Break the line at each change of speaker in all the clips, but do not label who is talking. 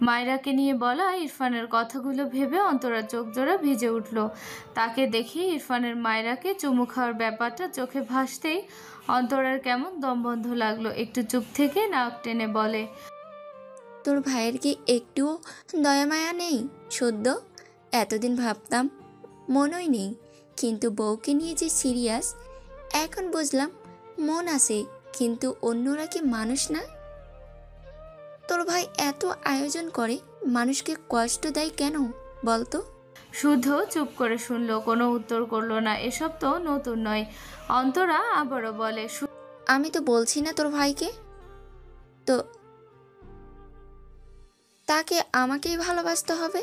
মায়রাকে নিয়ে বলা ইরফানের কথাগুলো ভেবে অন্তরা চোখ জোড়া ভিজে উঠল। তাকে দেখে ইরফানের মায়রাকে চুমু খাওয়ার ব্যাপারটা চোখে ভাসতেই অন্তরার কেমন দমবন্ধ লাগলো। একটু চুপ থেকে নাক টেনে বলে,
তোর ভাইয়ের কি একটুও দয়া মায়া নেই? সদ্য এতদিন ভাবতাম মনই নেই, কিন্তু বউকে নিয়ে যে সিরিয়াস, এখন বুঝলাম মন আছে কিন্তু অন্যরা কি মানুষ না? তোর ভাই এত আয়োজন করে মানুষকে কষ্ট দেয় কেন বলতো?
শুদ্ধ চুপ করে শুনলো, কোনো উত্তর করলো না। এসব তো নতুন নয়। অন্তরা আবারও বলে,
আমি তো বলছি না তোর ভাইকে, তো তাকে আমাকেই ভালোবাসতে হবে।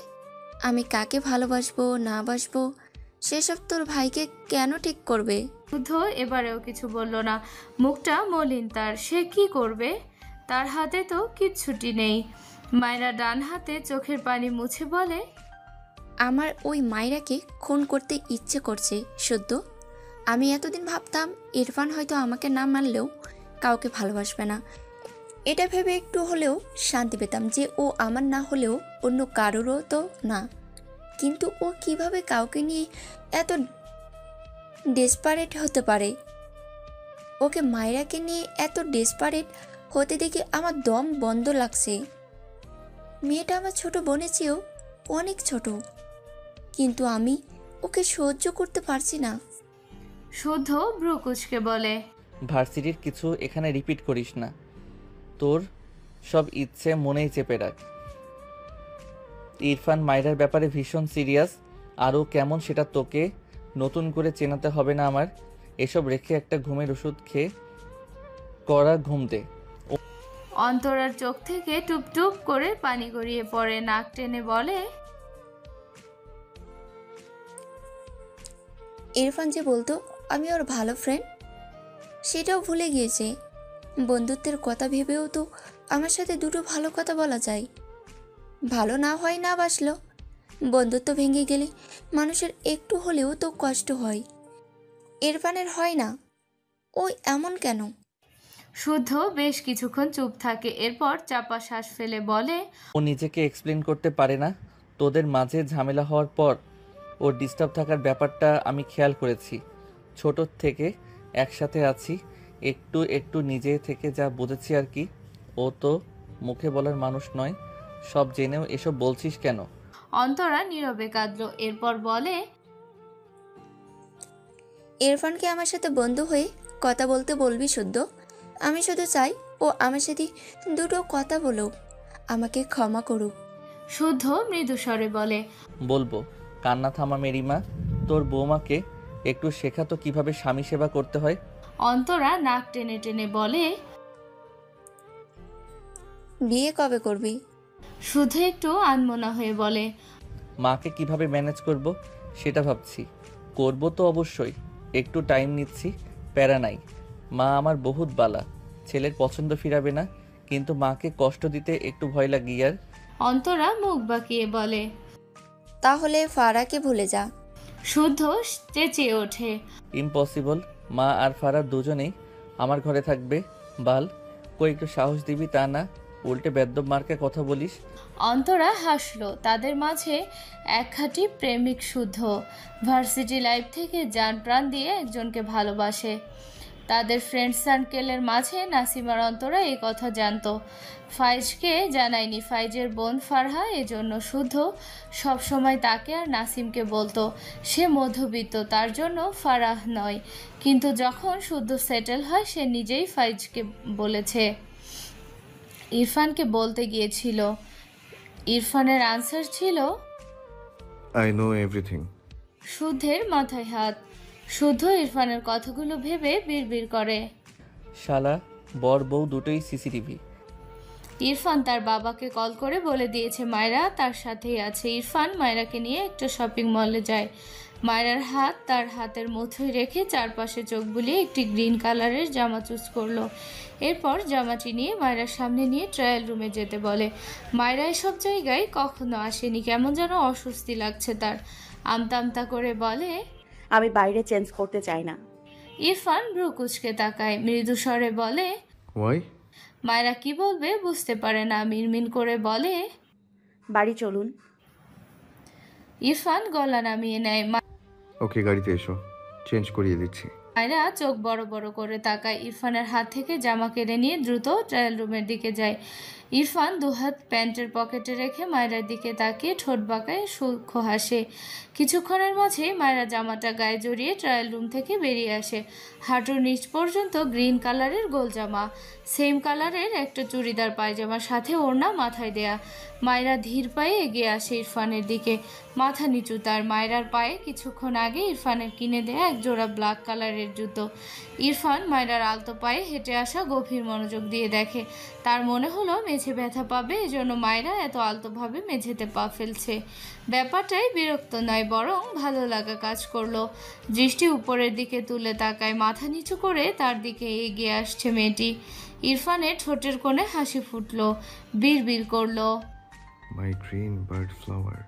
আমি কাকে ভালোবাসবো না বাসবো সেসব তোর ভাইকে কেন ঠিক করবে?
শুদ্ধ এবারেও কিছু বলল না। মুখটা মলিন তার। সে কি করবে? তার হাতে তো কিচ্ছুটি নেই। মায়রা ডান হাতে চোখের পানি মুছে বলে,
আমার ওই মাইরাকে খুন করতে ইচ্ছে করছে সদ্য। আমি এতদিন ভাবতাম ইরফান হয়তো আমাকে না মানলেও কাউকে ভালোবাসবে না, এটা ভেবে একটু হলেও শান্তি পেতাম যে ও আমার না হলেও অন্য কারোরও তো না। কিন্তু ও কিভাবে কাউকে নিয়ে এত ডেসপারেট হতে পারে? ওকে মাইরাকে নিয়ে এত ডেসপারেট হতে দেখে আমার দম বন্ধ লাগছে। মেয়েটা আমার ছোট বোনের চেয়েও অনেক ছোট, কিন্তু আমি ওকে সহ্য করতে পারছি না।
শুদ্ধ ভ্রু কুঁচকে বলে,
ভার্সিটির কিছু এখানে রিপিট করিস না। তোর সব ইচ্ছে মনেই চেপে রাখ। ইরফান মাইরার ব্যাপারে ভীষণ সিরিয়াস। আরও কেমন সেটা তোকে নতুন করে চেনাতে হবে না আমার। এসব রেখে একটা ঘুমের ওষুধ খেয়ে কড়া ঘুম দে।
অন্তরার চোখ থেকে টুপ টুপ করে পানি গড়িয়ে পড়ে। নাক টেনে বলে,
ইরফান যে বলতো আমি ওর ভালো ফ্রেন্ড, সেটাও ভুলে গিয়েছে। বন্ধুত্বের কথা ভেবেও তো আমার সাথে দুটো ভালো কথা বলা যায়। ভালো না হয় না বাসলো, বন্ধুত্ব ভেঙে গেলে মানুষের একটু হলেও তো কষ্ট হয়। ইরফানের হয় না, ওই এমন কেন?
শুদ্ধ বেশ কিছুক্ষণ চুপ থাকে। এরপর চাপা শ্বাস ফেলে বলে,
ও নিজেকে এক্সপ্লেন করতে পারে না। তোদের মাঝে ঝামেলা হওয়ার পর ওর ডিস্টার্ব থাকার ব্যাপারটা আমি খেয়াল করেছি। ছোট থেকে একসাথে আছি, একটু একটু নিজে থেকে যা বুঝেছি আর কি। ও তো মুখে বলার মানুষ নয়। সব জেনেও এসব বলছিস কেন?
অন্তরা নীরবে কাঁদল। এরপর বলে,
ইরফানকে আমার সাথে বন্ধু হয়ে কথা বলতে বলবি শুদ্ধ। আমি শুধু চাই ও আমার সাথে দুটো কথা বলুক, আমাকে ক্ষমা করুক।
শুদ্ধ মৃদু স্বরে বলে,
বলবো। কান্না থামা মেরিমা। তোর বৌমাকে একটু শেখাতো কিভাবে স্বামী সেবা করতে হয়।
অন্তরা নাক টেনে টেনে বলে,
বিয়ে কবে করবি?
শুদ্ধ একটু আনমনা হয়ে বলে,
মাকে কিভাবে ম্যানেজ করব সেটা ভাবছি। করব তো অবশ্যই, একটু টাইম নিচ্ছি, প্যারা নাই। মা আমার বহুত বালা, ছেলের পছন্দ ফিরাবে না, কিন্তু মাকে কষ্ট দিতে একটু ভয় লাগে ইয়ার।
অন্তরা মুখ বাঁকিয়ে বলে,
তাহলে ফারাকে ভুলে যা।
শুদ্ধ চেঁচিয়ে ওঠে,
ইম্পসিবল। মা আর ফারার দুজনেই আমার ঘরে থাকবে। বাল, কই একটু সাহস দিবি তা না, উল্টে বেদ্যব মার্কে কথা বলিস।
অন্তরা হাসলো। তাদের মাঝে এক খাঁটি প্রেমিক শুদ্ধ ভার্সিটি লাইফ থেকে জান প্রাণ দিয়ে একজনকে ভালোবাসে। তাদের ফ্রেন্ড সার্কেলের মাঝে নাসিমার অন্তরা এই কথা জানতো, ফাইজকে জানায়নি। ফাইজের বোন ফারহা এজন্য শুদ্ধ সবসময় তাকে আর নাসিমকে বলতো সে মধ্যবিত্ত, তার জন্য ফারাহ নয়। কিন্তু যখন শুদ্ধ সেটেল হয় সে নিজেই ফাইজকে বলেছে, ইরফানকে বলতে গিয়েছিল। ইরফানের আনসার ছিল,
I know everything.
শুদ্ধের মাথায় হাত। শুদ্ধ ইরফানের কথাগুলো ভেবে বিড়বিড় করে।
শালা বর বউ দুটোই সিসিটিভি।
ইরফান তার বাবাকে কল করে বলে দিয়েছে মায়রা তার সাথেই আছে। ইরফান মায়রাকে নিয়ে একটা শপিং মলে যায়। মায়রার হাত তার হাতের মুঠোয় রেখে চারপাশে চোখ বুলিয়ে একটি গ্রিন কালারের জামা চুজ করলো। এরপর জামাটি নিয়ে মায়রার সামনে নিয়ে ট্রায়াল রুমে যেতে বলে। মায়রা এসব জায়গায় কখনো আসেনি, কেমন যেন অস্বস্তি লাগছে তার। আমতা আমতা করে বলে,
আমি বাইরে চেঞ্জ করতে চাই না।
ইরফান ভ্রু কুঁচকে তাকায়, মৃদু স্বরে বলে।
Why?
মায়রা কি বলবে বুঝতে পারে না, মিনমিন করে বলে,
বাড়ি চলুন।
ইরফান গলা নামিয়ে নেয়।
ওকে, গাড়িতে এসো, চেঞ্জ করিয়ে দিচ্ছি।
মায়রা চোখ বড় বড় করে তাকায়। ইরফানের হাত থেকে জামা কেড়ে নিয়ে দ্রুত ট্রায়াল রুমের দিকে যায়। ইরফান দুহাত প্যান্টের পকেটে রেখে মায়রার দিকে তাকিয়ে ঠোঁট বাঁকায় সূক্ষ্ম হাসে। কিছুক্ষণের মাঝেই মায়রা জামাটা গায়ে জড়িয়ে ট্রায়াল রুম থেকে বেরিয়ে আসে। হাঁটুর নিচ পর্যন্ত গ্রিন কালারের গোল জামা, সেম কালারের একটা চুড়িদার পায়জামার সাথে ওড়না মাথায় দেয়া। মায়রা ধীর পায়ে এগিয়ে আসে ইরফানের দিকে, মাথা নিচু তার। মায়রার পায়ে কিছুক্ষণ আগে ইরফানের কিনে দেয়া এক জোড়া ব্ল্যাক কালারের জুতো। ইরফান মায়রার আলতো পায়ে হেঁটে আসা গভীর মনোযোগ দিয়ে দেখে। তার মনে হলো মেঝে ব্যথা পাবে, এজন্য মায়রা এত আলতোভাবে মেঝেতে পা ফেলছে। ব্যাপারটাই বিরক্ত নয়, বরং ভালো লাগা কাজ করলো। দৃষ্টি উপরের দিকে তুলে তাকায়। মাথা নিচু করে তার দিকে এগিয়ে আসছে মেয়েটি। ইরফানের ঠোঁটের কোণে হাসি ফুটলো, বিড়বিড় করলো।
মাই গ্রিন বার্ড ফ্লাওয়ার।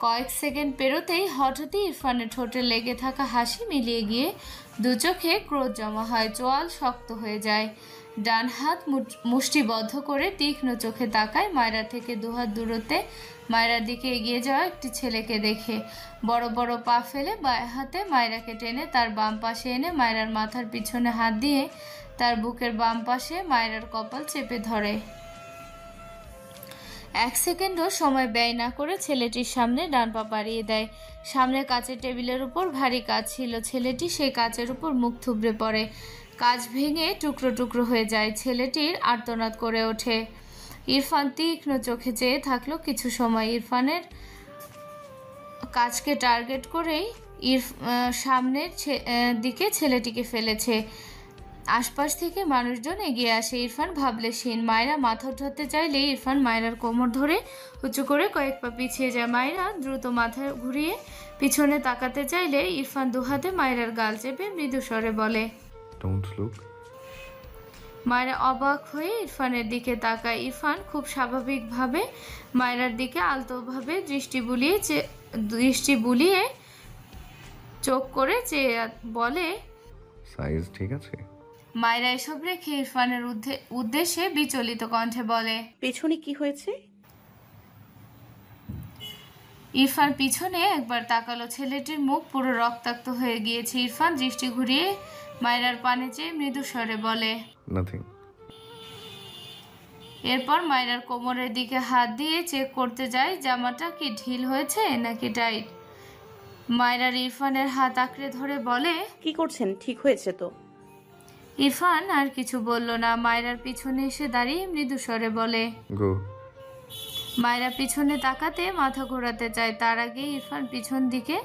কয়েক সেকেন্ড পেরোতেই হঠাৎই ইরফানের ঠোঁটে লেগে থাকা হাসি মিলিয়ে গিয়ে দু চোখে ক্রোধ জমা হয়, চোয়াল শক্ত হয়ে যায়। ডান হাত মুষ্টিবদ্ধ করে তীক্ষ্ণ চোখে তাকায় মায়রা থেকে দুহাত দূরত্বে মায়রার দিকে এগিয়ে যাওয়া একটি ছেলেকে দেখে। বড় বড় পা ফেলে বাঁ হাতে মায়রাকে টেনে তার বাম পাশে এনে মায়রার মাথার পিছনে হাত দিয়ে তার বুকের বাম পাশে মায়রার কপাল চেপে ধরে। এক সেকেন্ডও সময় ব্যয় না করে ছেলেটির সামনে ডান পা বাড়িয়ে দেয়। সামনে কাচের টেবিলের উপর ভারী কাঁচ ছিল। ছেলেটি সেই কাচের উপর মুখ থুবড়ে পড়ে, কাঁচ ভেঙে টুকরো টুকরো হয়ে যায়। ছেলেটির আর্তনাদ করে ওঠে। ইরফান তীক্ষ্ণ চোখে চেয়ে থাকলো কিছু সময়। ইরফানের কাজকে টার্গেট করেই সামনের দিকে ছেলেটিকে ফেলেছে। আশপাশ থেকে মানুষজন এগিয়ে আসে। ইরফান ভাবলেশীন। মায়রা মাথা উঠাতে চাইলে ইরফান মায়রার কোমর ধরে উঁচু করে কয়েক পা পিছিয়ে যায়। মায়রা দ্রুত মাথা ঘুরিয়ে পিছনে তাকাতে চাইলে ইরফান দুহাতে মায়রার গাল চেপে মৃদু স্বরে বলে,
ডোন্ট লুক।
মায়রা অবাক হয়ে ইরফানের দিকে তাকায়। ইরফান খুব স্বাভাবিকভাবে মায়রার দিকে আলতোভাবে দৃষ্টি বুলিয়ে চোখ করে চেয়ে বলে,
সাইজ ঠিক আছে?
মায়রা এসব রেখে ইরফানের উদ্দেশ্যে বিচলিত কণ্ঠে বলে,
পেছনে কি হয়েছে?
ইরফান পিছনে একবার তাকালো। ছেলেটির মুখ পুরো রক্তাক্ত হয়ে গিয়েছে। ইরফান দৃষ্টি ঘুরিয়ে মায়রার পানে চেয়ে মৃদু স্বরে বলে,
নাথিং।
এরপর মায়রার কোমরের দিকে হাত দিয়ে চেক করতে যায় জামাটা কি ঢিল হয়েছে নাকি টাইট। মায়রার ইরফানের হাত আঁকড়ে ধরে বলে,
কি করছেন? ঠিক হয়েছে তো?
ইরফান আর কিছু বলল না। মায়রার পিছনে এসে দাঁড়িয়ে মৃদু স্বরে বলে,
গো।
মায়রা পিছনে তাকাতে মাথা ঘোরাতে চায়। তার আগে ইরফান পিছন দিকে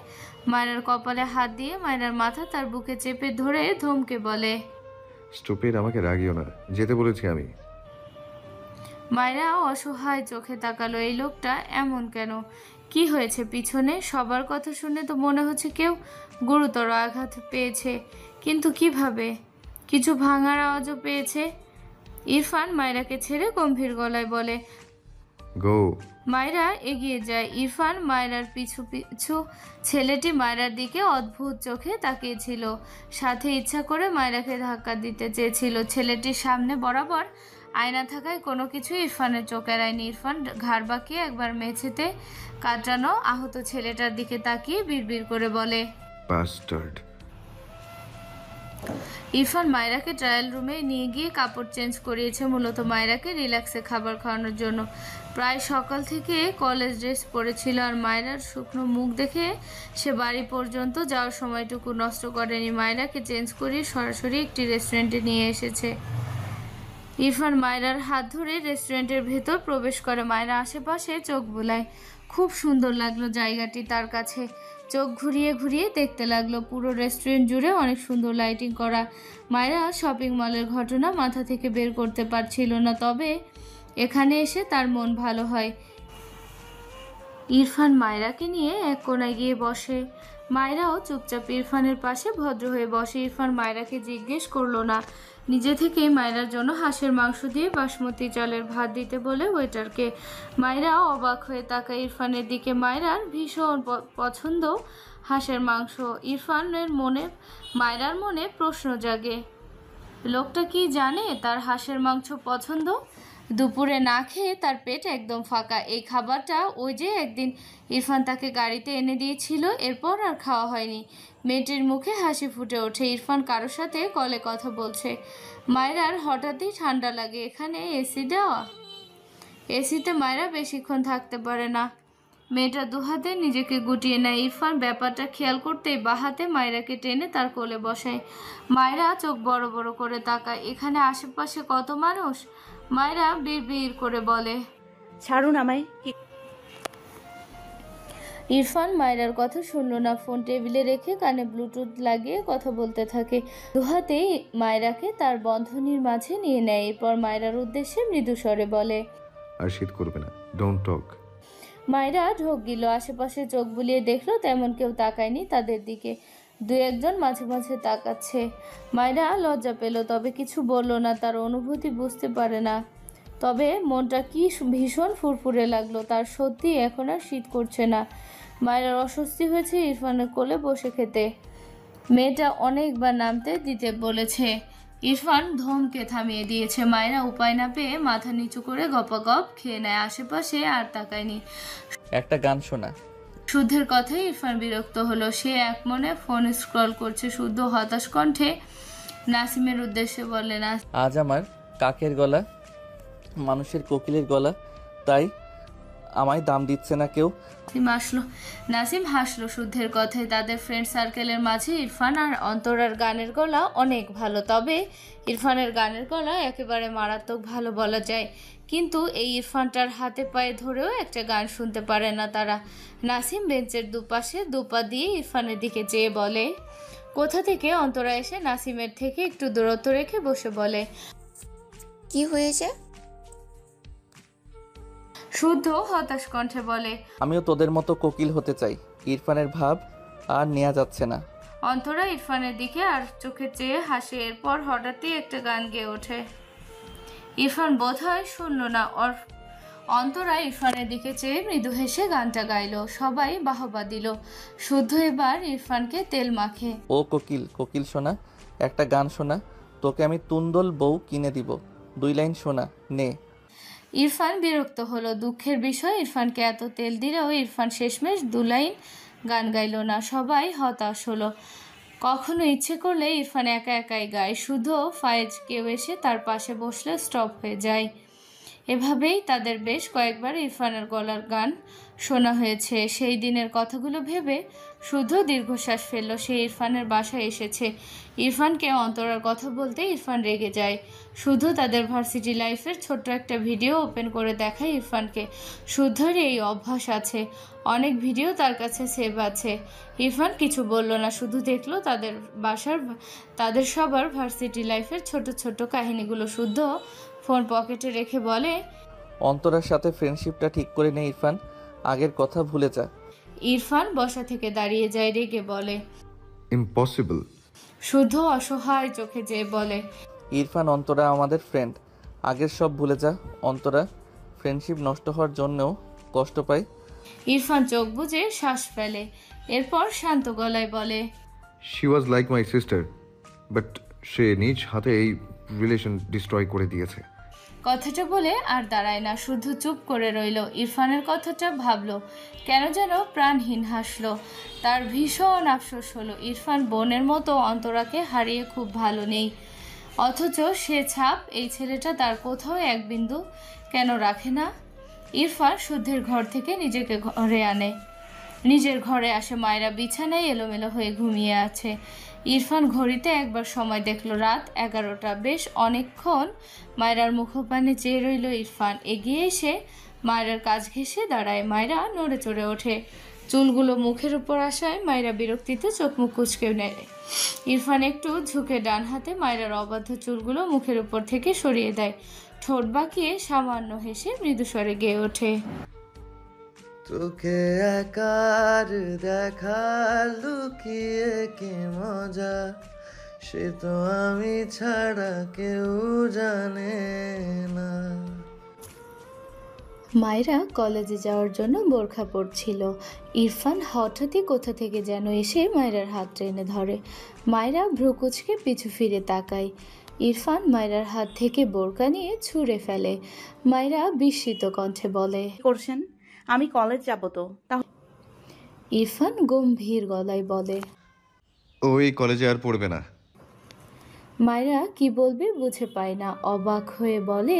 মায়রার কপালে হাত দিয়ে মায়রার মাথা তার বুকে চেপে ধরে ধমকে বলে,
স্টুপিড, আমাকে রাগিও না, যেতে বলেছি আমি।
মায়রা অসহায় চোখে তাকালো। এই লোকটা এমন কেন? কি হয়েছে পিছনে? সবার কথা শুনে তো মনে হচ্ছে কেউ গুরুতর আঘাত পেয়েছে, কিন্তু কিভাবে? কিছু ভাঙার আওয়াজও পেয়েছে। ইরফান মায়রাকে ছেড়ে গম্ভীর গলায় বলে,
গো।
মায়রা এগিয়ে যায়। ইরফান মায়রার পিছু পিছু। ছেলেটি মায়রার দিকে অদ্ভুত চোখে তাকিয়েছিল, সাথে ইচ্ছা করে মায়রাকে ধাক্কা দিতে চেয়েছিল। ছেলেটির সামনে বরাবর আয়না থাকায় কোনো কিছু ইরফানের চোখ এড়ায়নি। ইরফান ঘাড় বাঁকিয়ে একবার মেঝেতে কাটানো আহত ছেলেটার দিকে তাকিয়ে বিড়বিড় করে বলে,
বাস্টার্ড।
ইরফান মায়রাকে ট্রায়াল রুমে নিয়ে গিয়ে কাপড় চেঞ্জ করিয়েছে, মূলত মায়রাকে রিল্যাক্সে খাবার খাওয়ানোর জন্য। প্রায় সকাল থেকে কলেজ ড্রেস পরেছিল, আর মায়রার শুকনো মুখ দেখে সে বাড়ি পর্যন্ত যাওয়ার সময়টুকু নষ্ট করেনি। মায়রাকে চেঞ্জ করিয়ে সরাসরি একটি রেস্টুরেন্টে নিয়ে এসেছে। ইরফান মায়রার হাত ধরে রেস্টুরেন্টের ভেতর প্রবেশ করে। মায়রা আশেপাশে চোখ বুলায়। খুব সুন্দর লাগলো জায়গাটি তার কাছে। চোখ ঘুরিয়ে ঘুরিয়ে দেখতে লাগলো। পুরো রেস্টুরেন্ট জুড়ে অনেক সুন্দর লাইটিং করা। মায়রা শপিং মলের ঘটনা মাথা থেকে বের করতে পারছিল না, তবে এখানে এসে তার মন ভালো হয়। ইরফান মায়রাকে নিয়ে এক কোণায় গিয়ে বসে। মায়রাও চুপচাপ ইরফানের পাশে ভদ্র হয়ে বসে। ইরফান মায়রাকে জিজ্ঞেস করলো না, নিজে থেকেই মায়রার জন্য হাঁসের মাংস দিয়ে বাসমতি চালের ভাত দিতে বলে ওয়েটারকে। মায়রা অবাক হয়ে তাকায় ইরফানের দিকে। মায়রার ভীষণ পছন্দ হাঁসের মাংস। মায়রার মনে প্রশ্ন জাগে, লোকটা কি জানে তার হাঁসের মাংস পছন্দ? দুপুরে না খেয়ে তার পেট একদম ফাঁকা। এই খাবারটা ওই যে একদিন ইরফান তাকে গাড়িতে এনে দিয়েছিল, এরপর আর খাওয়া হয়নি। মেয়েটির মুখে হাসি ফুটে ওঠে। ইরফান কারোর সাথে কলে কথা বলছে। মায়রার হঠাৎই ঠান্ডা লাগে। এখানে এসি দেওয়া, এসিতে মায়রা বেশিক্ষণ থাকতে পারে না। মেয়েটা দুহাতে নিজেকে গুটিয়ে নেয়। ইরফান ব্যাপারটা খেয়াল করতেই বাহাতে মায়রাকে টেনে তার কোলে বসায়। মায়রা চোখ বড় বড় করে তাকায়। এখানে আশেপাশে কত মানুষ। মায়রা বিড়বিড় করে বলে,
ছাড়ুন আমায়। কি
ইরফান মায়রার কথা শুনল না। ফোন টেবিলে রেখে কানে ব্লুটুথ লাগিয়ে কথা বলতে থাকে। দুহাতেই মায়রাকে তার বন্ধনীর মাঝে নিয়ে নেয়। এরপর মায়রার উদ্দেশ্যে মৃদু স্বরে বলে,
আর শীত করবে না, ডোন্ট টক।
মায়রা ঢোক গিল। আশেপাশে চোখ বুলিয়ে দেখলো তেমন কেউ তাকায়নি তাদের দিকে। দু একজন মাঝে মাঝে তাকাচ্ছে। মায়রা লজ্জা পেল, তবে কিছু বলল না। তার অনুভূতি বুঝতে পারে না, তবে মনটা কি ভীষণ ফুরফুরে লাগলো তার। সত্যি এখন আর শীত করছে না। মায়রার অস্বস্তি হয়েছে ইরফানের কোলে বসে খেতে। মেয়েটা অনেকবার নামতে দিতে বলেছে, ইরফান ধমকে থামিয়ে দিয়েছে। মায়রা উপায় না পেয়ে মাথা নিচু করে গপাগপ খেয়ে নেয়। আশেপাশে আর তাকায়নি।
একটা গান শোনা।
শুদ্ধের কথায় ইরফান বিরক্ত হলো। সে এক মনে ফোন স্ক্রল করছে। শুদ্ধ হতাশ কণ্ঠে নাসিমের উদ্দেশ্যে বলে, না
আজ আমার কাকের গলা মানুষের কোকিলের গলা, তাই আমায় দাম দিচ্ছে না কেউ।
নাসিম হাসলো শুদ্ধের কথায়। তাদের ফ্রেন্ড সার্কেলের মাঝে ইরফান আর অন্তরার গানের গলা অনেক ভালো, তবে ইরফানের গানের গলা একেবারে মারাত্মক ভালো বলা যায়। কিন্তু এই ইরফানটার হাতে পায়ে ধরেও একটা গান শুনতে পারে না তারা। নাসিম বেঞ্চের দুপাশে দুপা দিয়ে ইরফানের দিকে চেয়ে বলে, কোথা থেকে অন্তরা এসে নাসিমের থেকে একটু দূরত্ব রেখে বসে বলে,
কি হয়েছে?
শুদ্ধ হতাশ কণ্ঠে বলে,
আমিও তোদের মতো কোকিল হতে চাই। ইরফানের ভাব আর নেওয়া যাচ্ছে না।
অন্তরা ইরফানের দিকে আর চোখে চেয়ে হাসে। এরপর হঠাৎই একটা গান গেয়ে ওঠে। ইরফান বোধহয় শুনল না। অন্তরা ইরফানের দিকে চেয়ে মৃদু হেসে গানটা গাইলো। সবাই বাহবা দিল। শুদ্ধ এবার ইরফানকে তেল মাখে।
ও কোকিল, কোকিল শোনা, একটা গান শোনা। তোকে আমি তুন্দল বউ কিনে দিব। 2 লাইন শোনা নে।
ইরফান বিরক্ত হলো। দুঃখের বিষয়, ইরফানকে এত তেল দিলেও ইরফান শেষমেশ 2 লাইন গান গাইল না। সবাই হতাশ হলো। কখনো ইচ্ছে করলে ইরফান একা একাই গায়। শুধু ফায়েজ কেউ এসে তার পাশে বসলে স্টপ হয়ে যায়। এভাবেই তাদের বেশ কয়েকবার ইরফানের গলার গান শোনা হয়েছে। সেই দিনের কথাগুলো ভেবে শুধু দীর্ঘশ্বাস ফেলল। সে ইরফানের বাসায় এসেছে। ইরফানকে অন্তরার কথা বলতে ইরফান রেগে যায়। শুধু তাদের ভার্সিটি লাইফের ছোট্ট একটা ভিডিও ওপেন করে দেখায় ইরফানকে। শুদ্ধর এই অভ্যাস আছে, অনেক ভিডিও তার কাছে সেভ আছে। ইরফান কিছু বলল না, শুধু দেখলো তাদের সবার ভার্সিটি লাইফের ছোট ছোট কাহিনীগুলো। শুদ্ধ ফোন পকেটে রেখে বলে,
অন্তরার সাথে ফ্রেন্ডশিপটা ঠিক করে নে ইরফান, আগের কথা ভুলে যা।
ইরফান বসা থেকে দাঁড়িয়ে যায়, রেগে বলে,
ইম্পসিবল।
শুদ্ধ অসহায় চোখে যেয়ে বলে,
ইরফান, অন্তরা আমাদের ফ্রেন্ড, আগের সব ভুলে যা। অন্তরা ফ্রেন্ডশিপ নষ্ট হওয়ার জন্যও কষ্ট পায়।
ইরফান চোখ বুজে শ্বাস ফেলে। এরপর শান্ত গলায় বলে,
she was like my sister, but সে নিজ হাতে এই রিলেশন ডিস্ট্রয় করে দিয়েছে।
কথাটা বলে আর দাঁড়ায় না, শুধু চুপ করে রইল। ইরফানের কথাটা ভাবলো, কেন যেন প্রাণহীন হাসলো। তার ভীষণ আফসোস হলো, ইরফান বোনের মতো অন্তরাকে হারিয়ে খুব ভালো নেই। অথচ সে ছাপ এই ছেলেটা তার কোথাও এক বিন্দু কেন রাখে না। ইরফান শুদ্ধের ঘর থেকে নিজেকে ঘরে আনে। নিজের ঘরে আসে। মায়েরা বিছানায় এলোমেলো হয়ে ঘুমিয়ে আছে। ইরফান ঘড়িতে একবার সময় দেখলো, রাত 11টা। বেশ অনেকক্ষণ মায়রার মুখপানে চেয়ে রইল ইরফান। এগিয়ে এসে মায়রার কাজ ঘেঁষে দাঁড়ায়। মায়রা নড়ে চড়ে ওঠে। চুলগুলো মুখের উপর আসায় মায়রা বিরক্তিতে চোখ মুখ কুঁচকে নেয়। ইরফান একটু ঝুঁকে ডান হাতে মায়রার অবাধ্য চুলগুলো মুখের উপর থেকে সরিয়ে দেয়। ঠোঁট বাঁকিয়ে সামান্য হেসে মৃদুস্বরে গেয়ে ওঠে,
তোকে একার দেখা লুকিয়ে কি মজা, সে তো আমি ছাড়া কেউ জানে না।
মায়রা কলেজে যাওয়ার জন্য বোরখা পরছিল। ইরফান হঠাৎই কোথা থেকে যেন এসে মায়রার হাত টেনে ধরে। মায়রা ভ্রুকুচকে পিছু ফিরে তাকায়। ইরফান মায়রার হাত থেকে বোরকা নিয়ে ছুঁড়ে ফেলে। মায়রা বিস্মিত কণ্ঠে বলে,
কি করছেন? আমি কলেজ যাব তো। তাহলে
ইরফান গম্ভীর গলায় বলে।
ও এই কলেজে আর পড়বে না।
মায়রা কি বলবে বুঝে পায় না, অবাক হয়ে বলে,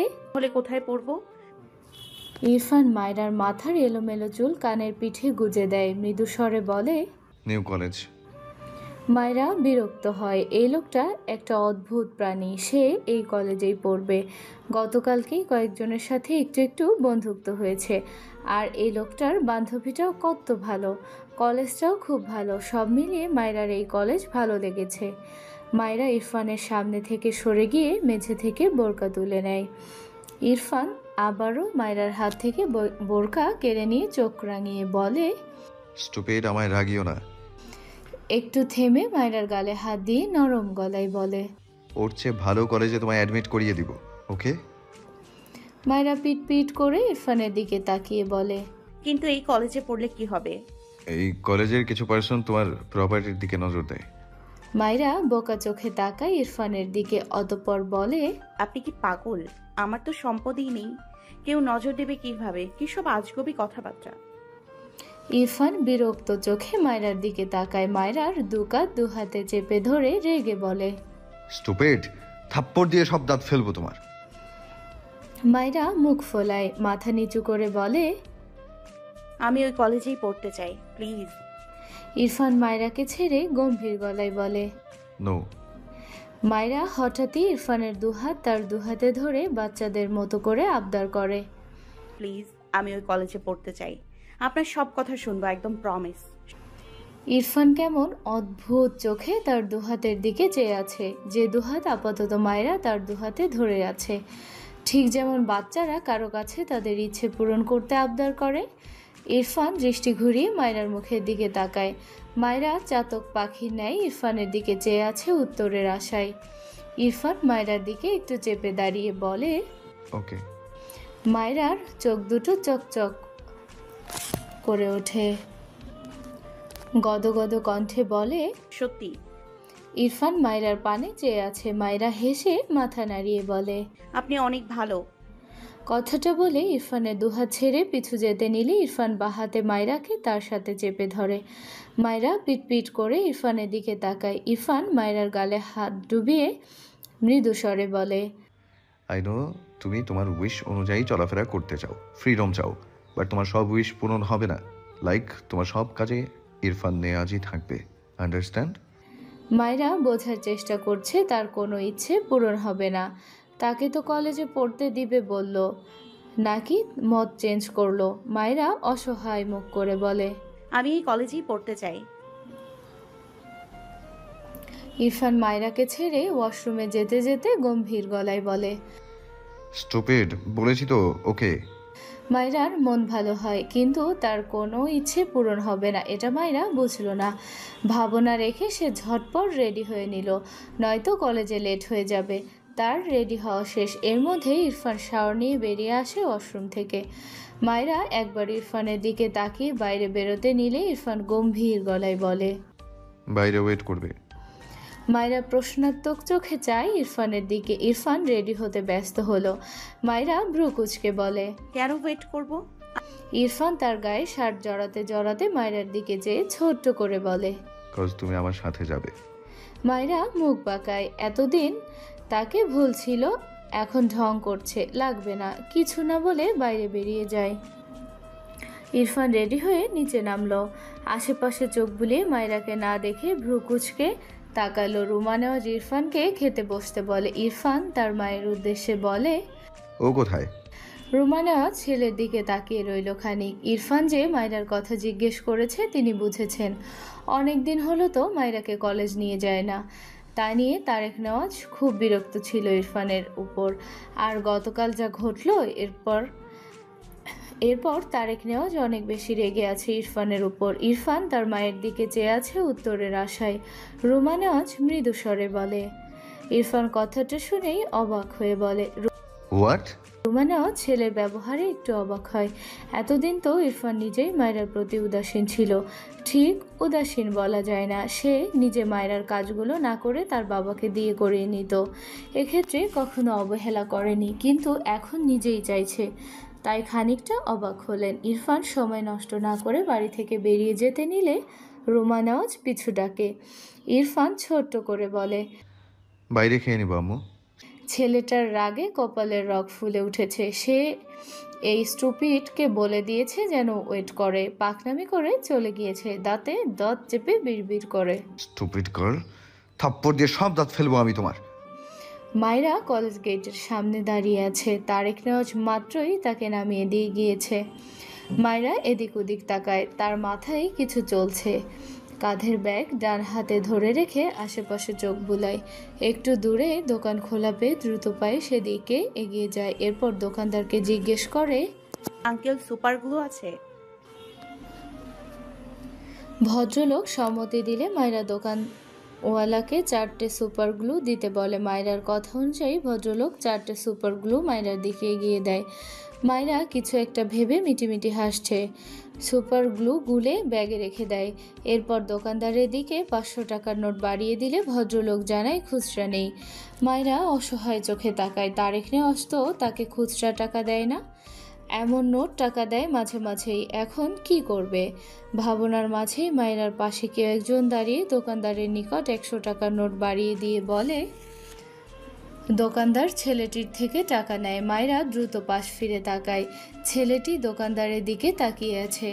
কোথায় পড়বো?
ইরফান মায়রার মাথার এলোমেলো চুল কানের পিঠে গুজে দেয়, মৃদু স্বরে বলে।
New college.
মায়রা বিরক্ত হয়। এই লোকটা একটা অদ্ভুত প্রাণী, সে এই কলেজেই পড়বে। গতকালকেই কয়েকজনের সাথে একটু একটু বন্ধুত্ব হয়েছে, আর এই লোকটার বান্ধবীটাও কত ভালো, কলেজটাও খুব ভালো। সব মিলিয়ে মায়রার এই কলেজ ভালো লেগেছে। মায়রা ইরফানের সামনে থেকে সরে গিয়ে মেঝে থেকে বোরকা তুলে নেয়। ইরফান আবারও মায়রার হাত থেকে বোরকা কেড়ে নিয়ে চোখ রাঙিয়ে বলে,
স্টুপিড, আমায় রাগিও না।
একটু থেমে মায়রার গালে হাত দিয়ে নরম গলায় বলে,
ওর চেয়ে ভালো কলেজে তোমায় অ্যাডমিট করিয়ে দিব, ওকে?
মায়রা পিট পিট করে ইরফানের দিকে তাকিয়ে বলে,
কিন্তু এই কলেজে পড়লে কি হবে?
এই কলেজের কিছু পার্সন তোমার প্রপার্টির দিকে নজর দেয়।
মায়রা বোকা চোখে তাকায় ইরফানের দিকে, অতঃপর বলে,
আপনি কি পাগল? আমার তো সম্পদই নেই, কেউ নজর দেবে কিভাবে? কি সব আজগুবি কথাবার্তা।
ইরফান বিরক্ত চোখে মায়রার দিকে তাকায়। মায়রার দুকাত দু হাতে চেপে ধরে রেগে বলে,
স্টুপিড, থাপ্পড় দিয়ে সব দাঁত ফেলবো তোমার।
মায়রা মুখ ফোলায়, মাথা নিচু করে বলে,
আমি ওই কলেজেই পড়তে চাই, প্লিজ।
ইরফান মায়রাকে ছেড়ে গম্ভীর গলায় বলে,
নো।
মায়রা হঠাৎই ইরফানের দুহাত তার দুহাতে ধরে বাচ্চাদের মতো করে আবদার করে,
প্লিজ, আমি ওই কলেজে পড়তে চাই। আপনার সব কথা শুনবো, একদম প্রমিস।
ইরফান কেমন অদ্ভুত চোখে তার দুহাতের দিকে চেয়ে আছে, যে দুহাত আপাতত মায়রা তার দুহাতে ধরে আছে। ঠিক যেমন বাচ্চারা কারো কাছে তাদের ইচ্ছে পূরণ করতে আবদার করে। ইরফান দৃষ্টি ঘুরিয়ে মায়রার মুখের দিকে তাকায়। মায়রা চাতক পাখির ন্যায় ইরফানের দিকে চেয়ে আছে উত্তরের আশায়। ইরফান মায়রার দিকে একটু চেপে দাঁড়িয়ে বলে,
ওকে।
মায়রার চোখ দুটো চকচক করে ওঠে, গদগদ কণ্ঠে বলে,
সত্যি?
ইরফান মায়রার পানে চেয়ে আছে। মায়রা হেসে মাথা নাড়িয়ে বলে,
আপনি অনেক ভালো।
কথাটা বলে ইরফানের দুহাত ছেড়ে পিছু যেতে নিলে ইরফান বাহাতে মায়রাকে তার সাথে চেপে ধরে। মায়রা পিটপিট করে ইরফানের দিকে তাকায়। ইরফান মায়রার গালে হাত ডুবিয়ে মৃদু স্বরে বলে,
আই নো তুমি তোমার উইশ অনুযায়ী চলাফেরা করতে চাও, ফ্রিডম চাও, বাট তোমার সব উইশ পূরণ হবে না। লাইক তোমার সব কাজে ইরফান নেয়াজই থাকবে, আন্ডারস্ট্যান্ড?
মায়রা বোঝার চেষ্টা করছে তার কোনো ইচ্ছে পূরণ হবে না। তাকে তো কলেজে পড়তে দিবে বলল, নাকি মত চেঞ্জ করলো? মায়রা অসহায় মুখ করে বলে,
আমি এই কলেজেই পড়তে চাই।
ইরফান মায়রাকে ছেড়ে ওয়াশরুমে যেতে যেতে গম্ভীর গলায় বলে,
স্টুপিড, বলেছি তো, ওকে।
মায়রার মন ভালো হয়, কিন্তু তার কোনো ইচ্ছে পূরণ হবে না এটা মায়রা বুঝলো না। ভাবনা রেখে সে ঝটপট রেডি হয়ে নিল, নয়তো কলেজে লেট হয়ে যাবে। তার রেডি হওয়া শেষ। এর মধ্যে ইরফান শাওয়ার নিয়ে বেরিয়ে আসে ওয়াশরুম থেকে। মায়রা একবার ইরফানের দিকে তাকিয়ে বাইরে বেরোতে নিলে ইরফান গম্ভীর গলায় বলে,
বাইরে ওয়েট করবে।
মায়রা প্রশ্নাত্মক চোখে চায় ইরফানের দিকে। ইরফান রেডি হতে ব্যস্ত হলো। মায়রা ভ্রু কুঁচকে বলে,
কেন ওয়েট করব?
ইরফান তার গায়ে শার্ট জড়াতে জড়াতে মায়রার দিকে যেয়ে ছোট্ট করে বলে,
কজ তুমি আমার সাথে যাবে।
মায়রা মুখ বাঁকায়। এতদিন তাকে ভুল ছিল, এখন ঢং করছে। লাগবে না, কিছু না বলে বাইরে বেরিয়ে যায়। ইরফান রেডি হয়ে নিচে নামলো। আশেপাশে চোখ বুলিয়ে মায়রাকে না দেখে ভ্রু কুঁচকে তাকালো। রুমা নেওয়াজ ইরফানকে খেতে বসতে বলে। ইরফান তার মায়ের উদ্দেশ্যে বলে,
ও কোথায়?
রুমা নেওয়াজ ছেলের দিকে তাকিয়ে রইল খানিক। ইরফান যে মায়রার কথা জিজ্ঞেস করেছে তিনি বুঝেছেন। অনেক দিন হলো তো মায়রাকে কলেজ নিয়ে যায় না। তা নিয়ে তারেক নেওয়াজ খুব বিরক্ত ছিল ইরফানের উপর। আর গতকাল যা ঘটলো এরপর তারেক নেওয়াজ অনেক বেশি রেগে আছে ইরফানের উপর। ইরফান তার মায়ের দিকে চেয়ে আছে উত্তরের আশায়। রুমা নেওয়াজ মৃদু স্বরে বলে। ইরফান কথাটা শুনেই অবাক হয়ে বলে,
হোয়াট?
রুমানাও ছেলের ব্যবহারে একটু অবাক হয়। এতদিন তো ইরফান নিজেই মায়রার প্রতি উদাসীন ছিল। ঠিক উদাসীন বলা যায় না, সে নিজে মায়রার কাজগুলো না করে তার বাবাকে দিয়ে করিয়ে নিত। এক্ষেত্রে কখনো অবহেলা করেনি, কিন্তু এখন নিজেই চাইছে। তাই খানিকটা অবাক হলেন। ইরফান সময় নষ্ট না করে বাড়ি থেকে বেরিয়ে যেতে নিলে রুমানাও পিছু ডাকে। ইরফান ছোট্ট করে বলে,
বাইরে খেয়ে নিবো আম্মু।
ছেলেটার রাগে কপালের রগ ফুলে উঠেছে। সে এই স্টুপিডকে বলে দিয়েছে যেন ওয়েট করে, পাকনামি করে চলে গিয়েছে। দাঁতে দাঁত চেপে বিড়বিড় করে,
স্টুপিড গার্ল, থাপ্পড় দিয়ে সব দাঁত ফেলবো আমি তোমার।
মায়রা কলেজ গেটের সামনে দাঁড়িয়ে আছে। তারেক নেওয়াজ মাত্রই তাকে নামিয়ে দিয়ে গিয়েছে। মায়রা এদিক ওদিক তাকায়, তার মাথায় কিছু চলছে। কাঁধের ব্যাগ ডান হাতে ধরে রেখে আশেপাশে চোখ বুলায়। একটু দূরে দোকান খোলা পেয়ে দ্রুত পায়ে সেদিকে এগিয়ে যায়। এরপর দোকানদারকে জিজ্ঞেস করে,
আঙ্কেল সুপারগুলো আছে?
ভদ্রলোক সম্মতি দিলে মায়রা দোকানওয়ালাকে 4টে সুপার গ্লু দিতে বলে। মায়রার কথা অনুযায়ী ভদ্রলোক 4টে সুপার গ্লু মায়রার দিকে এগিয়ে দেয়। মায়রা কিছু একটা ভেবে মিটিমিটি হাসছে। সুপার গ্লু গুলে ব্যাগে রেখে দেয়। এরপর দোকানদারের দিকে 500 টাকার নোট বাড়িয়ে দিলে ভদ্রলোক জানায় খুচরা নেই। মায়রা অসহায় চোখে তাকায়। তারেক নেওয়াজ তো তাকে খুচরা টাকা দেয় না, এমন নোট টাকা দেয় মাঝে মাঝেই। এখন কি করবে? ভাবনার মাঝেই মায়রার পাশে কেউ একজন দাঁড়িয়ে দোকানদারের নিকট 100 টাকার নোট বাড়িয়ে দিয়ে বলে, দোকানদার ছেলেটির থেকে টাকা নেয়। মায়রা দ্রুত পাশ ফিরে তাকায়। ছেলেটি দোকানদারের দিকে তাকিয়ে আছে।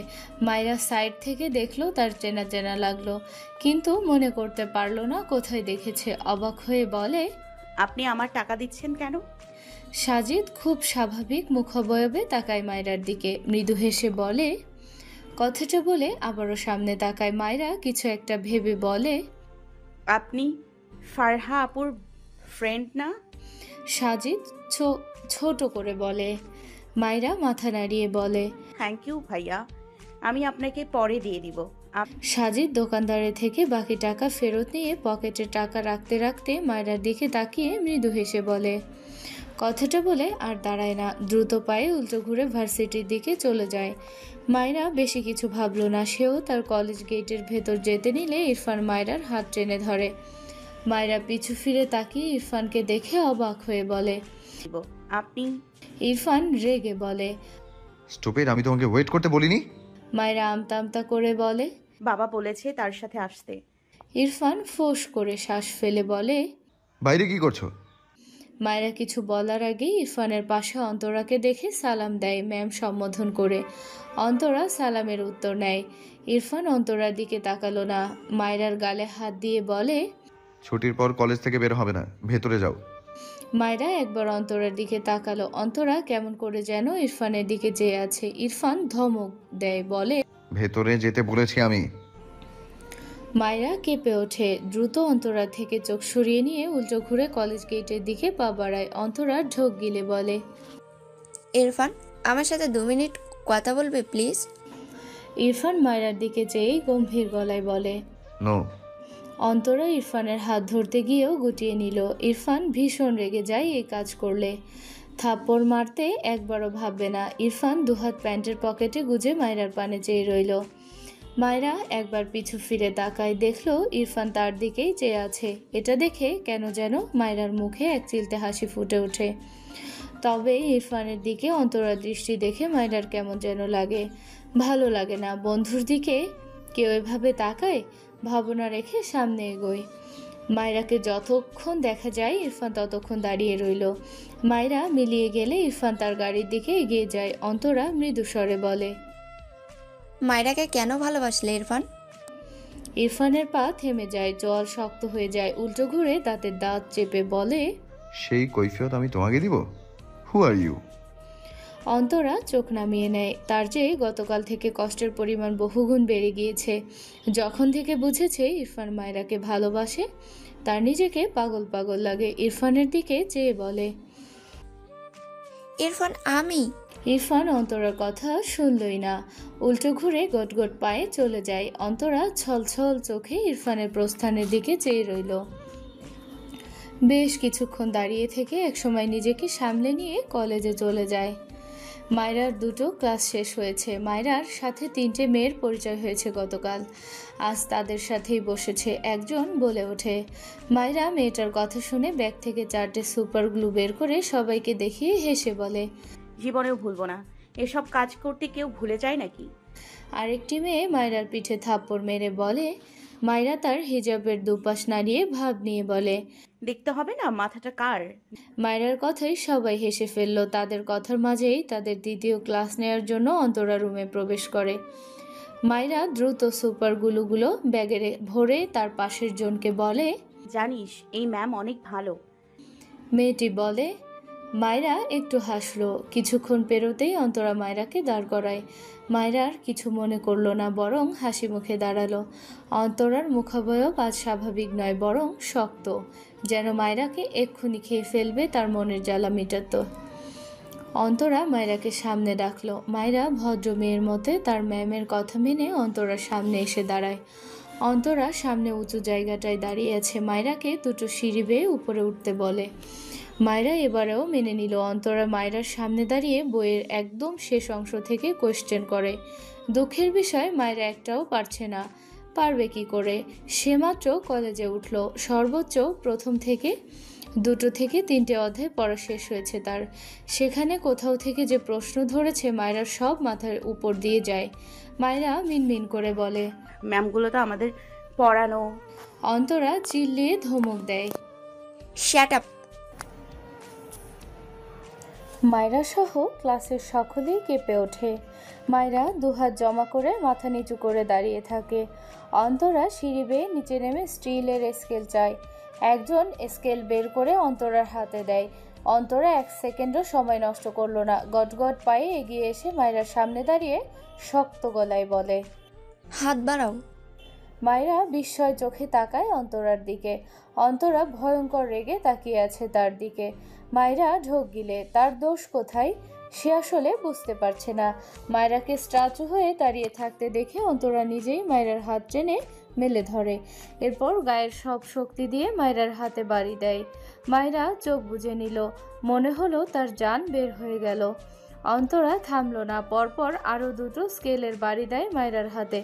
মায়রা সাইড থেকে দেখলো, তার চেনা চেনা লাগলো, কিন্তু মনে করতে পারলো না কোথায় দেখেছে। অবাক হয়ে বলে,
আপনি আমার টাকা দিচ্ছেন কেন?
সাজিদ খুব স্বাভাবিক মুখাবয়বে তাকায় মায়রার দিকে, মৃদু হেসে বলে, কথাটা বলে আবারও সামনে তাকায়। মায়রা কিছু একটা ভেবে বলে,
আপনি ফারহা আপুর ফ্রেন্ড না?
সাজিদ ছোট করে বলে। মায়রা মাথা নাড়িয়ে বলে,
থ্যাংক ইউ ভাইয়া, আমি আপনাকে পরে দিয়ে দিব।
সাজিদ দোকানদারের থেকে বাকি টাকা ফেরত নিয়ে পকেটে টাকা রাখতে রাখতে মায়রার দিকে তাকিয়ে মৃদু হেসে বলে। কথাটা বলে আর দাঁড়ায় না, দ্রুত পায়ে উল্টো ঘুরে ভার্সিটির দিকে চলে যায়। মায়রা বেশি কিছু ভাবল না। সেও তার কলেজ গেটের ভেতর যেতে নিলে ইরফান মায়রার হাত টেনে ধরে। মায়রা পিছু ফিরে তাকিয়ে ইরফানকে দেখে অবাক হয়ে বলে,
আপনি?
ইরফান রেগে বলে,
স্টুপিড, আমি তোমাকে ওয়েট করতে বলিনি।
মায়রা আমতা আমতা করে বলে,
বাবা বলেছে তার সাথে আসতে।
ইরফান ফোঁস করে শ্বাস ফেলে বলে,
বাইরে কি করছো?
মায়রা কিছু বলার আগেই ইরফানের পাশে অন্তরাকে দেখে সালাম দেয় ম্যাম সম্বোধন করে। অন্তরা সালামের উত্তর নেয়। ইরফান অন্তরার দিকে তাকালো না। মায়রার গালে হাত দিয়ে বলে,
ছুটির পর কলেজ থেকে বের হবে না, ভেতরে যাও।
মায়রা একবার অন্তরার দিকে তাকালো। অন্তরা কেমন করে যেন ইরফানের দিকে চেয়ে আছে। ইরফান ধমক দেয়, বলে,
ভেতরে যেতে বলেছি আমি।
মায়রা কেঁপে ওঠে। দ্রুত অন্তরা থেকে চোখ সরিয়ে নিয়ে উল্টো ঘুরে কলেজ গেটের দিকে পা বাড়ায়। অন্তরা ঢোক গিলে বলে,
ইরফান, আমার সাথে 2 মিনিট কথা বলবে প্লিজ?
ইরফান মায়রার দিকে চেয়েই গম্ভীর গলায় বলে।
নো।
অন্তরা ইরফানের হাত ধরতে গিয়েও গুটিয়ে নিল। ইরফান ভীষণ রেগে যায় এই কাজ করলে। থাপ্পড় মারতে একবারও ভাববে না। ইরফান দুহাত প্যান্টের পকেটে গুজে মায়রার পানে চেয়ে রইল। মায়রা একবার পিছু ফিরে তাকায়, দেখলো ইরফান তার দিকেই চেয়ে আছে। এটা দেখে কেন যেন মায়রার মুখে এক চিলতে হাসি ফুটে ওঠে। তবে ইরফানের দিকে অন্তরার দৃষ্টি দেখে মায়রার কেমন যেন লাগে, ভালো লাগে না। বন্ধুর দিকে কেউ এভাবে তাকায়? ভাবনা রেখে সামনে এগোয়। মায়রাকে যতক্ষণ দেখা যায় ইরফান ততক্ষণ দাঁড়িয়ে রইল। মায়রা মিলিয়ে গেলে ইরফান তার গাড়ির দিকে এগিয়ে যায়। অন্তরা মৃদু স্বরে বলে,
মায়রাকে কেন ভালোবাসলে ইরফান?
ইরফানের পা থেমে যায়, জল শক্ত হয়ে যায়। উল্টো ঘুরে দাঁতের দাঁত চেপে বলে,
সেই কৈফিয়ত আমি তোমাকে দিব? হু আর ইউ?
অন্তরা চোখ নামিয়ে নেয়। তার চেয়ে গতকাল থেকে কষ্টের পরিমাণ বহুগুণ বেড়ে গিয়েছে। যখন থেকে বুঝেছে ইরফান মায়রাকে ভালোবাসে, তার নিজেকে পাগল পাগল লাগে। ইরফানের দিকে চেয়ে বলে,
ইরফান আমি।
ইরফান অন্তরার কথা শুনলই না, উল্টো ঘুরে গটগট পায়ে চলে যায়। অন্তরা ছলছল চোখে ইরফানের প্রস্থানের দিকে চেয়ে রইল। বেশ কিছুক্ষণ দাঁড়িয়ে থেকে একসময় নিজেকে সামলে নিয়ে কলেজে চলে যায়। মায়রার দুটো ক্লাস শেষ হয়েছে। মায়রার সাথে 3টে মেয়ের পরিচয় হয়েছে গতকাল। আজ তাদের সাথেই বসেছে। একজন বলে ওঠে। মায়রা মেয়েটার কথা শুনে ব্যাগ থেকে 4টে সুপার গ্লু বের করে সবাইকে দেখিয়ে হেসে বলে,
জীবনেও ভুলবো না। এসব কাজ করতে কেউ ভুলে যায় নাকি?
আরেকটি মেয়ে মায়রার পিঠে থাপ্পড় মেরে বলে। মায়রা তার হিজাবের দুপাশ নাড়িয়ে ভাব নিয়ে বলে,
দেখতে হবে না মাথাটা কার।
মায়রার কথাই সবাই হেসে ফেলল। তাদের কথার মাঝেই তাদের দ্বিতীয় ক্লাস নেওয়ার জন্য অন্তরা রুমে প্রবেশ করে। মায়রা দ্রুত সুপার গ্লুগুলো ব্যাগে ভরে তার পাশের জনকে বলে,
জানিস এই ম্যাম অনেক ভালো।
মেয়েটি বলে। মায়রা একটু হাসলো। কিছুক্ষণ পেরোতেই অন্তরা মায়রাকে দাঁড় করায়। মায়রার কিছু মনে করলো না, বরং হাসি মুখে দাঁড়ালো। অন্তরার মুখাবয়ব আজ স্বাভাবিক নয়, বরং শক্ত, যেন মায়রাকে এক্ষুনি খেয়ে ফেলবে তার মনের জ্বালা মেটাতো। অন্তরা মায়রাকে সামনে ডাকলো। মায়রা ভদ্র মেয়ের মতে তার ম্যামের কথা মেনে অন্তরার সামনে এসে দাঁড়ায়। অন্তরা সামনে উঁচু জায়গাটায় দাঁড়িয়ে আছে। মায়রাকে দুটো সিঁড়ি বেয়ে উপরে উঠতে বলে। মায়রা এবারেও মেনে নিল। অন্তরা মায়রার সামনে দাঁড়িয়ে বইয়ের একদম শেষ অংশ থেকে কোয়েশ্চেন করে। দুঃখের বিষয় মায়রা একটাও পারছে না। পারবে কি করে? সে মাত্র কলেজে উঠল। সর্বোচ্চ প্রথম থেকে 2 থেকে 3টে অধ্যায় পড়া শেষ হয়েছে তার। সেখানে কোথাও থেকে যে প্রশ্ন ধরেছে মায়রার সব মাথার উপর দিয়ে যায়। মায়রা মিনমিন করে বলে,
ম্যামগুলো তো আমাদের পড়ানো।
অন্তরা চিল্লিয়ে ধমক দেয়।
Shut up.
মায়রা সহ ক্লাসের সকলেই কেঁপে ওঠে। মায়রা দুহাত জমা করে মাথা নিচু করে দাঁড়িয়ে থাকে। অন্তরা সিঁড়ি বেয়ে নিচে নেমে স্টিলের স্কেল চায়। একজন স্কেল বের করে অন্তরার হাতে দেয়। অন্তরা 1 সেকেন্ডও সময় নষ্ট করলো না। গটগট পায়ে এগিয়ে এসে মায়রার সামনে দাঁড়িয়ে শক্ত গলায় বলে,
হাত বাড়াও।
মায়রা বিস্ময় চোখে তাকায় অন্তরার দিকে। অন্তরা ভয়ঙ্কর রেগে তাকিয়ে আছে তার দিকে। মায়রা ঢোক গিলে। তার দোষ কোথায় সে আসলে বুঝতে পারছে না। মায়রাকে স্ট্যাচু হয়ে দাঁড়িয়ে থাকতে দেখে অন্তরা নিজেই মায়রার হাত টেনে মেলে ধরে। এরপর গায়ের সব শক্তি দিয়ে মায়রার হাতে বাড়ি দেয়। মায়রা চোখ বুজে নিল। মনে হলো তার জান বের হয়ে গেল। অন্তরা থামলো না। পরপর আরও 2টো স্কেলের বাড়ি দেয় মায়রার হাতে।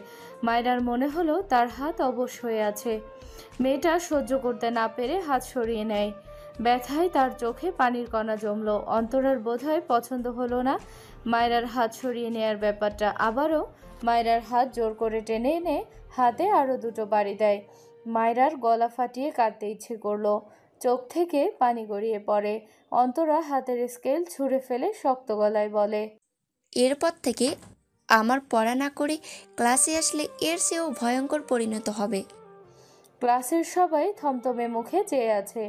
মায়রার মনে হলো তার হাত অবশ হয়ে আছে। মেয়েটা সহ্য করতে না পেরে হাত সরিয়ে নেয়। ব্যথায় তার চোখে পানির কণা জমলো। অন্তরার বোধহয় পছন্দ হলো না মায়রার হাত সরিয়ে নেয়ার ব্যাপারটা। আবারও মায়রার হাত জোর করে টেনে এনে হাতে আরও 2টো বাড়ি দেয়। মায়রার গলা ফাটিয়ে কাঁদতে ইচ্ছে করলো। চোখ থেকে পানি গড়িয়ে পড়ে। অন্তরা হাতের স্কেল ছুঁড়ে ফেলে শক্ত গলায় বলে,
এরপর থেকে আমার পড়া না করে ক্লাসে আসলে এর চেয়েও ভয়ঙ্কর পরিণত হবে।
ক্লাসের সবাই থমথমে মুখে চেয়ে আছে।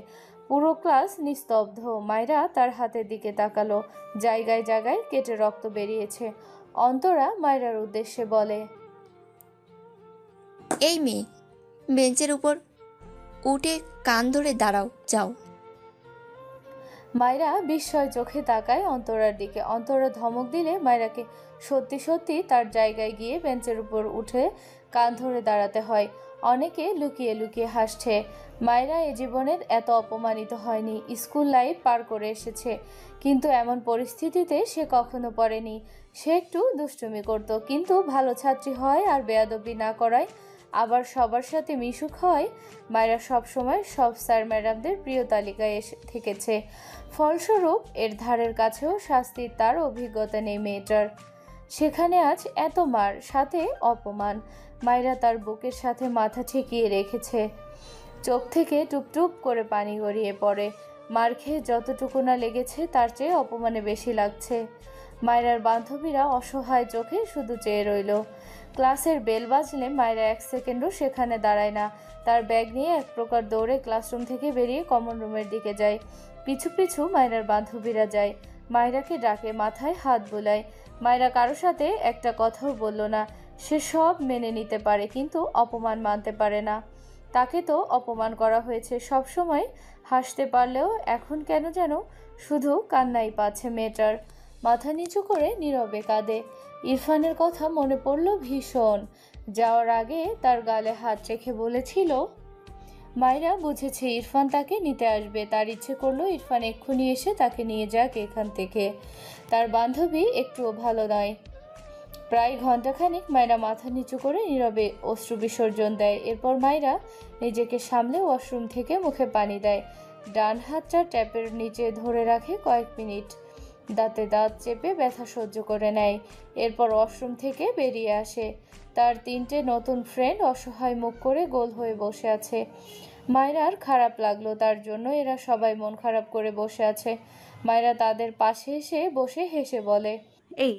পুরো ক্লাস নিস্তব্ধ। মায়রা তার হাতের দিকে তাকালো। জায়গায় জায়গায় কেটে রক্ত বেরিয়েছে। অন্তরা মায়রার উদ্দেশ্যে বলে,
এই মেয়ে, বেঞ্চের উপর উঠে কান ধরে দাঁড়াও, যাও।
মায়রা বিস্ময় চোখে তাকায় অন্তরার দিকে। অন্তরা ধমক দিলে মায়রাকে সত্যি সত্যি তার জায়গায় গিয়ে বেঞ্চের উপর উঠে কান ধরে দাঁড়াতে হয়। অনেকে লুকিয়ে লুকিয়ে হাসছে। মায়রা এ জীবনের এত অপমানিত হয়নি। স্কুল লাইফ পার করে এসেছে, কিন্তু এমন পরিস্থিতিতে সে কখনো পড়েনি। সে একটু দুষ্টুমি করত, কিন্তু ভালো ছাত্রী হয় আর বেয়াদবি না করায়, আবার সবার সাথে মিশুক হয়। মায়রা সবসময় সব স্যার ম্যাডামদের প্রিয় তালিকায় থেকেছে। ফলস্বরূপ এর ধারের কাছেও শাস্তির তার অভিজ্ঞতা নেই মেয়েটার। সেখানে আজ এত মার, সাথে অপমান। মায়রা তার বুকের সাথে মাথা ঠেকিয়ে রেখেছে। চোখ থেকে টুপটুপ করে পানি গড়িয়ে পড়ে। মার খেয়ে যতটুকু না লেগেছে তার চেয়ে অপমানে বেশি লাগছে। মায়রার বান্ধবীরা অসহায় চোখে শুধু চেয়ে রইল। ক্লাসের বেল বাজলে মায়রা 1 সেকেন্ডও সেখানে দাঁড়ায় না। তার ব্যাগ নিয়ে এক প্রকার দৌড়ে ক্লাসরুম থেকে বেরিয়ে কমন রুমের দিকে যায়। পিছু পিছু মায়রার বান্ধবীরা যায়। মায়রাকে ডাকে, মাথায় হাত বোলায়। মায়রা কারো সাথে একটা কথাও বলল না। সে সব মেনে নিতে পারে, কিন্তু অপমান মানতে পারে না। তাকে তো অপমান করা হয়েছে। সব সময় হাসতে পারলেও এখন কেন যেন শুধু কান্নাই পাচ্ছে মেয়েটার। মাথা নিচু করে নীরবে কাঁদে। ইরফানের কথা মনে পড়ল ভীষণ। যাওয়ার আগে তার গালে হাত রেখে বলেছিল, মায়রা বুঝেছে ইরফান তাকে নিতে আসবে। তার ইচ্ছে করলো ইরফান এক্ষুনি এসে তাকে নিয়ে যাক এখান থেকে। তার বান্ধবী একটুও ভালো নয়। প্রায় ঘন্টাখানিক মায়রা মাথা নিচু করে নীরবে অশ্রু বিসর্জন দেয়। এরপর মায়রা নিজেকে সামলে ওয়াশরুম থেকে মুখে পানি দেয়। ডান হাতটা ট্যাপের নিচে ধরে রাখে কয়েক মিনিট। দাঁতে দাঁত চেপে ব্যথা সহ্য করে নেয়। এরপর ওয়াশরুম থেকে বেরিয়ে আসে। তার 3টে নতুন ফ্রেন্ড অসহায় মুখ করে গোল হয়ে বসে আছে। মায়রার খারাপ লাগলো তার জন্য। এরা সবাই মন খারাপ করে বসে আছে। মায়রা তাদের পাশে এসে বসে হেসে বলে,
এই